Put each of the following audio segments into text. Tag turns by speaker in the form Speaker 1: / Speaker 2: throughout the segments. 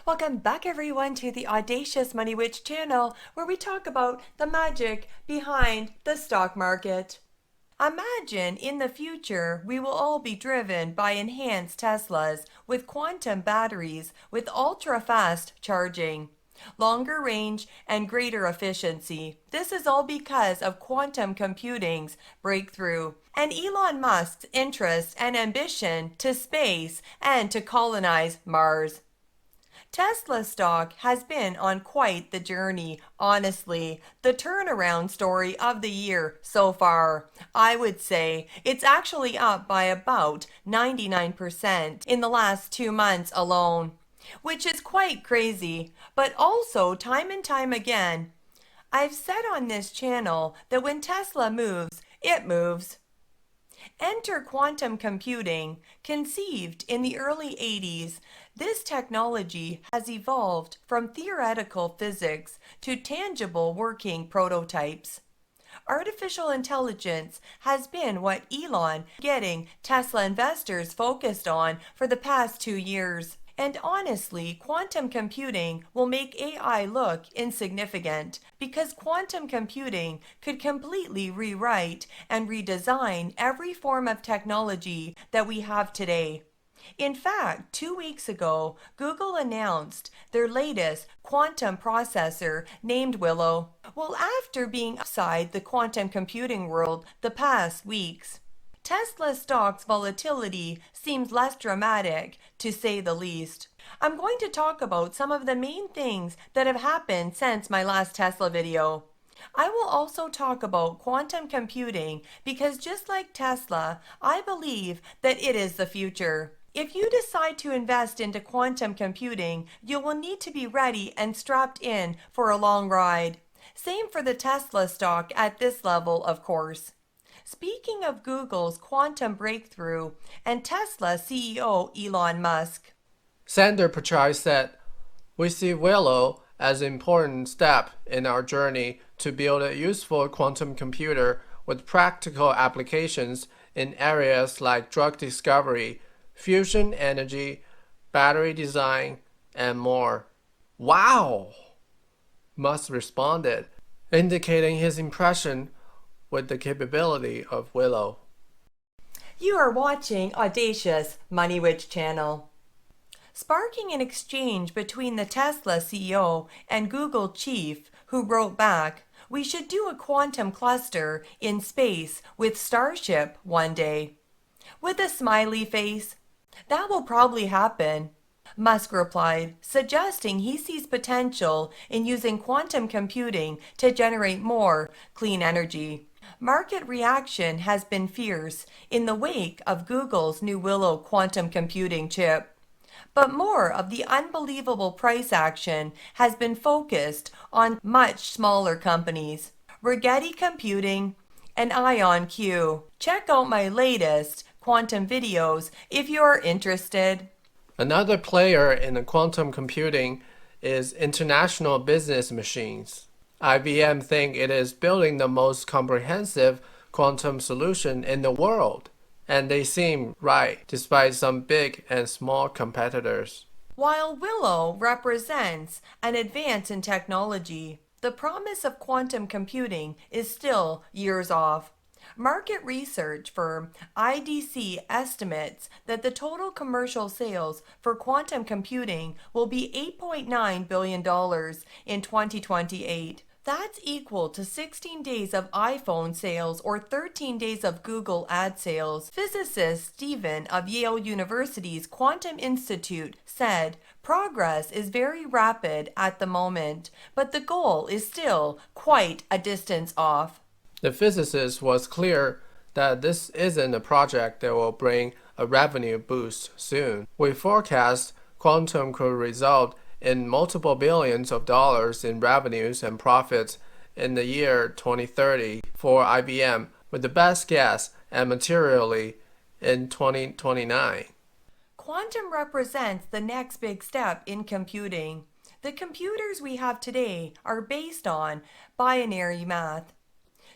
Speaker 1: Welcome back everyone to the Audacious Money Witch channel, where we talk about the magic behind the stock market. Imagine in the future we will all be driven by enhanced Teslas with quantum batteries with ultra-fast charging, longer range, and greater efficiency. This is all because of quantum computing's breakthrough and Elon Musk's interest and ambition to space and to colonize Mars. Tesla stock has been on quite the journey, honestly. The turnaround story of the year so far. I would say it's actually up by about 99% in the last 2 months alone, which is quite crazy, but also time and time again. I've said on this channel that when Tesla moves, it moves. Enter quantum computing. Conceived in the early 80s, this technology has evolved from theoretical physics to tangible working prototypes. Artificial intelligence has been what Elon getting Tesla investors focused on for the past 2 years. And honestly, quantum computing will make AI look insignificant because quantum computing could completely rewrite and redesign every form of technology that we have today. In fact, 2 weeks ago, Google announced their latest quantum processor named Willow. Well, after being outside the quantum computing world the past weeks, Tesla stock's volatility seems less dramatic, to say the least. I'm going to talk about some of the main things that have happened since my last Tesla video. I will also talk about quantum computing because just like Tesla, I believe that it is the future. If you decide to invest into quantum computing, you will need to be ready and strapped in for a long ride. Same for the Tesla stock at this level, of course. Speaking of Google's quantum breakthrough and Tesla CEO Elon Musk.
Speaker 2: Sander Pichai said, "We see Willow as an important step in our journey to build a useful quantum computer with practical applications in areas like drug discovery, fusion energy, battery design, and more." Wow! Musk responded, indicating his impression with the capability of Willow.
Speaker 1: You are watching Audacious Money Witch channel. Sparking an exchange between the Tesla CEO and Google chief, who wrote back, "We should do a quantum cluster in space with Starship one day." With a smiley face. "That will probably happen," Musk replied, suggesting he sees potential in using quantum computing to generate more clean energy. Market reaction has been fierce in the wake of Google's new Willow quantum computing chip. But more of the unbelievable price action has been focused on much smaller companies, Rigetti Computing and IonQ. Check out my latest quantum videos if you are interested.
Speaker 2: Another player in the quantum computing is International Business Machines. IBM think it is building the most comprehensive quantum solution in the world, and they seem right despite some big and small competitors.
Speaker 1: While Willow represents an advance in technology, the promise of quantum computing is still years off. Market research firm IDC estimates that the total commercial sales for quantum computing will be $8.9 billion in 2028. That's equal to 16 days of iPhone sales or 13 days of Google ad sales. Physicist Stephen of Yale University's Quantum Institute said, "Progress is very rapid at the moment, but the goal is still quite a distance off."
Speaker 2: The physicist was clear that this isn't a project that will bring a revenue boost soon. We forecast quantum could result in multiple billions of dollars in revenues and profits in the year 2030 for IBM, with the best guess and materially in 2029.
Speaker 1: Quantum represents the next big step in computing. The computers we have today are based on binary math.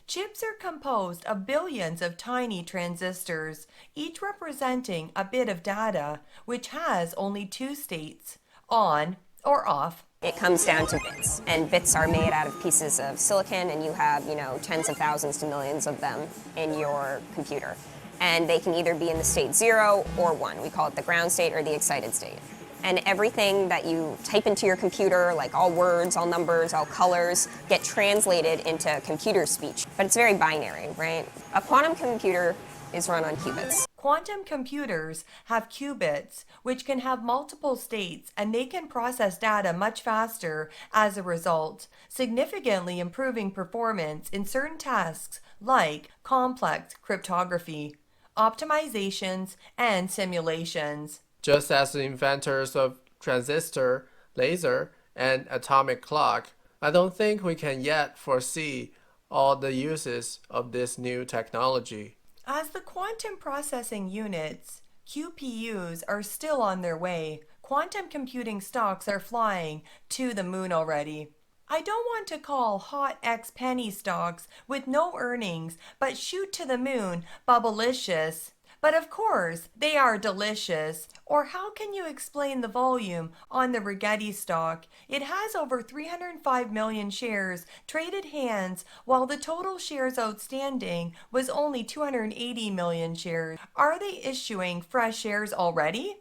Speaker 1: Chips are composed of billions of tiny transistors, each representing a bit of data, which has only two states, on or off.
Speaker 3: It comes down to bits, and bits are made out of pieces of silicon, and you have, tens of thousands to millions of them in your computer. And they can either be in the state 0 or 1. We call it the ground state or the excited state. And everything that you type into your computer, like all words, all numbers, all colors, get translated into computer speech. But it's very binary, right? A quantum computer is run on qubits.
Speaker 1: Quantum computers have qubits, which can have multiple states, and they can process data much faster as a result, significantly improving performance in certain tasks like complex cryptography, optimizations, and simulations.
Speaker 2: Just as the inventors of transistor, laser, and atomic clock, I don't think we can yet foresee all the uses of this new technology.
Speaker 1: As the quantum processing units, QPUs, are still on their way, quantum computing stocks are flying to the moon already. I don't want to call hot X penny stocks with no earnings but shoot to the moon bubblicious. But of course, they are delicious. Or how can you explain the volume on the Rigetti stock? It has over 305 million shares traded hands, while the total shares outstanding was only 280 million shares. Are they issuing fresh shares already?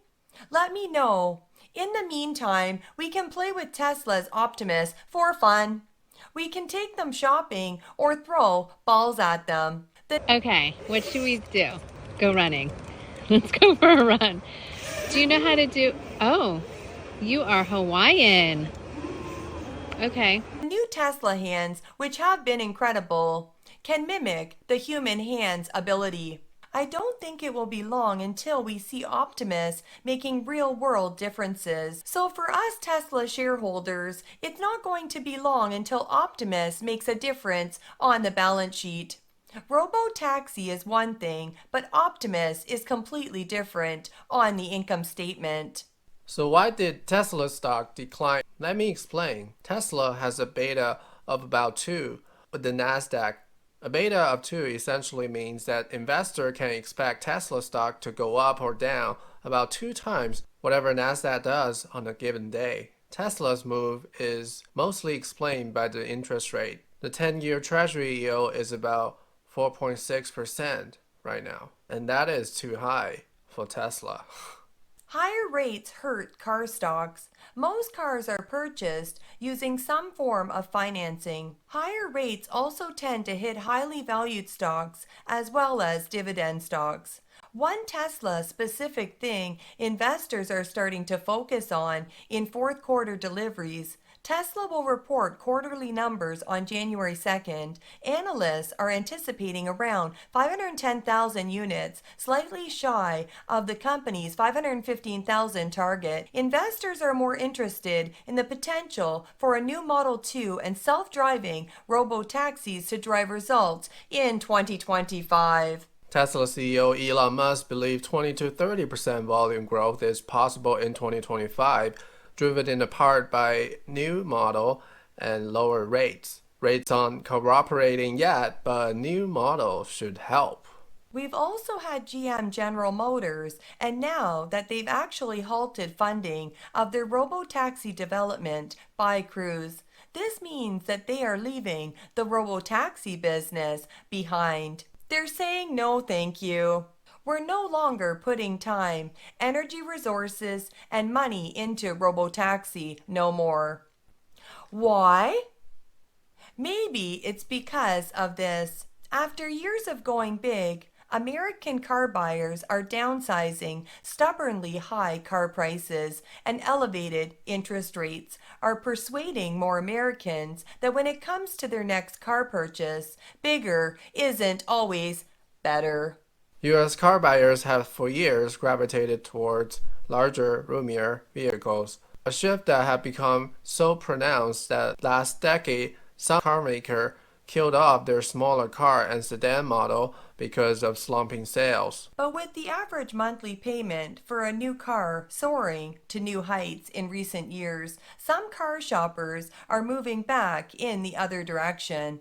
Speaker 1: Let me know. In the meantime, we can play with Tesla's Optimus for fun. We can take them shopping or throw balls at them.
Speaker 4: Okay, what should we do? Go running. Let's go for a run. Do you know how to do... Oh, you are Hawaiian. Okay.
Speaker 1: New Tesla hands, which have been incredible, can mimic the human hand's ability. I don't think it will be long until we see Optimus making real-world differences. So for us Tesla shareholders, it's not going to be long until Optimus makes a difference on the balance sheet. Robo-taxi is one thing, but Optimus is completely different on the income statement.
Speaker 2: So why did Tesla stock decline? Let me explain. Tesla has a beta of about 2 with the Nasdaq. A beta of 2 essentially means that investor can expect Tesla stock to go up or down about 2 times whatever Nasdaq does on a given day. Tesla's move is mostly explained by the interest rate. The 10-year Treasury yield is about 4.6% right now, and that is too high for Tesla.
Speaker 1: Higher rates hurt car stocks. Most cars are purchased using some form of financing. Higher rates also tend to hit highly valued stocks as well as dividend stocks. One Tesla specific thing investors are starting to focus on in fourth quarter deliveries. Tesla will report quarterly numbers on January 2nd. Analysts are anticipating around 510,000 units, slightly shy of the company's 515,000 target. Investors are more interested in the potential for a new Model 2 and self-driving robo-taxis to drive results in 2025.
Speaker 2: Tesla CEO Elon Musk believes 20 to 30% volume growth is possible in 2025, driven in part by new model and lower rates. Rates aren't cooperating yet, but a new model should help.
Speaker 1: We've also had GM General Motors, and now that they've actually halted funding of their robo-taxi development by Cruise, this means that they are leaving the robo-taxi business behind. They're saying no thank you. We're no longer putting time, energy resources, and money into robo-taxi no more. Why? Maybe it's because of this. After years of going big, American car buyers are downsizing. Stubbornly high car prices and elevated interest rates are persuading more Americans that when it comes to their next car purchase, bigger isn't always better.
Speaker 2: U.S. car buyers have for years gravitated towards larger, roomier vehicles, a shift that had become so pronounced that last decade some car makers killed off their smaller car and sedan model because of slumping sales.
Speaker 1: But with the average monthly payment for a new car soaring to new heights in recent years, some car shoppers are moving back in the other direction.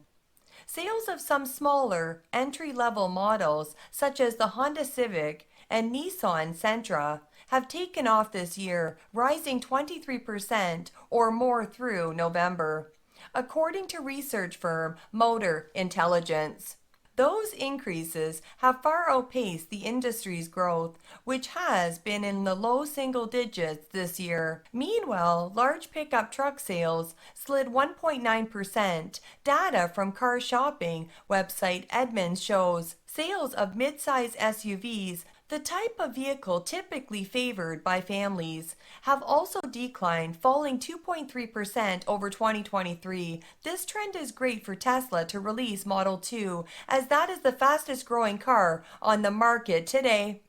Speaker 1: Sales of some smaller, entry-level models, such as the Honda Civic and Nissan Sentra, have taken off this year, rising 23% or more through November, according to research firm Motor Intelligence. Those increases have far outpaced the industry's growth, which has been in the low single digits this year. Meanwhile, large pickup truck sales slid 1.9%. Data from car shopping website Edmunds shows sales of mid-size SUVs, the type of vehicle typically favored by families, have also declined, falling 2.3% over 2023. This trend is great for Tesla to release Model 2, as that is the fastest growing car on the market today.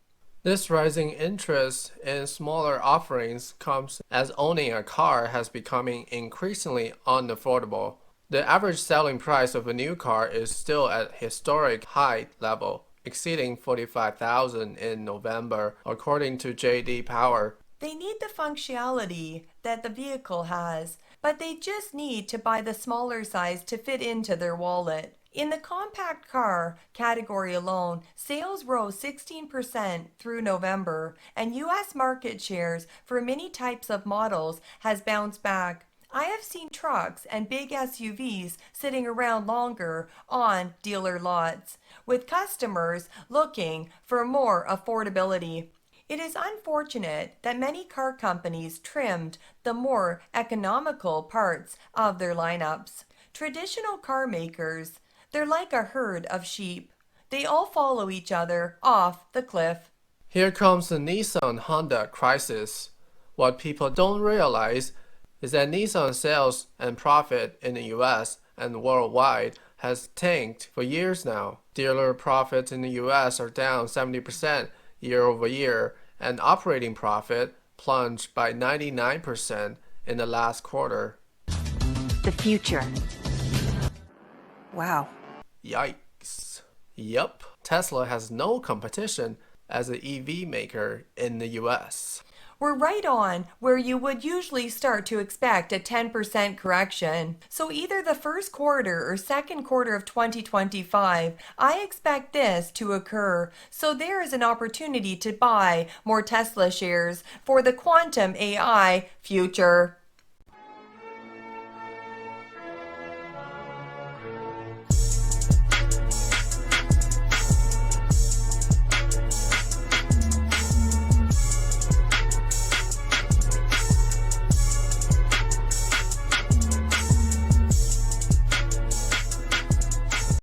Speaker 2: This rising interest in smaller offerings comes as owning a car has becoming increasingly unaffordable. The average selling price of a new car is still at historic high level, exceeding $45,000 in November, according to J.D. Power.
Speaker 1: They need the functionality that the vehicle has, but they just need to buy the smaller size to fit into their wallet. In the compact car category alone, sales rose 16% through November, and U.S. market shares for many types of models has bounced back. I have seen trucks and big SUVs sitting around longer on dealer lots, with customers looking for more affordability. It is unfortunate that many car companies trimmed the more economical parts of their lineups. Traditional car makers, they're like a herd of sheep. They all follow each other off the cliff.
Speaker 2: Here comes the Nissan-Honda crisis. What people don't realize is that Nissan sales and profit in the US and worldwide has tanked for years now. Dealer profits in the US are down 70% year over year, and operating profit plunged by 99% in the last quarter.
Speaker 5: The future.
Speaker 3: Wow.
Speaker 2: Yikes. Yup, Tesla has no competition as an EV maker in the US.
Speaker 1: We're right on where you would usually start to expect a 10% correction. So either the first quarter or second quarter of 2025, I expect this to occur. So there is an opportunity to buy more Tesla shares for the quantum AI future.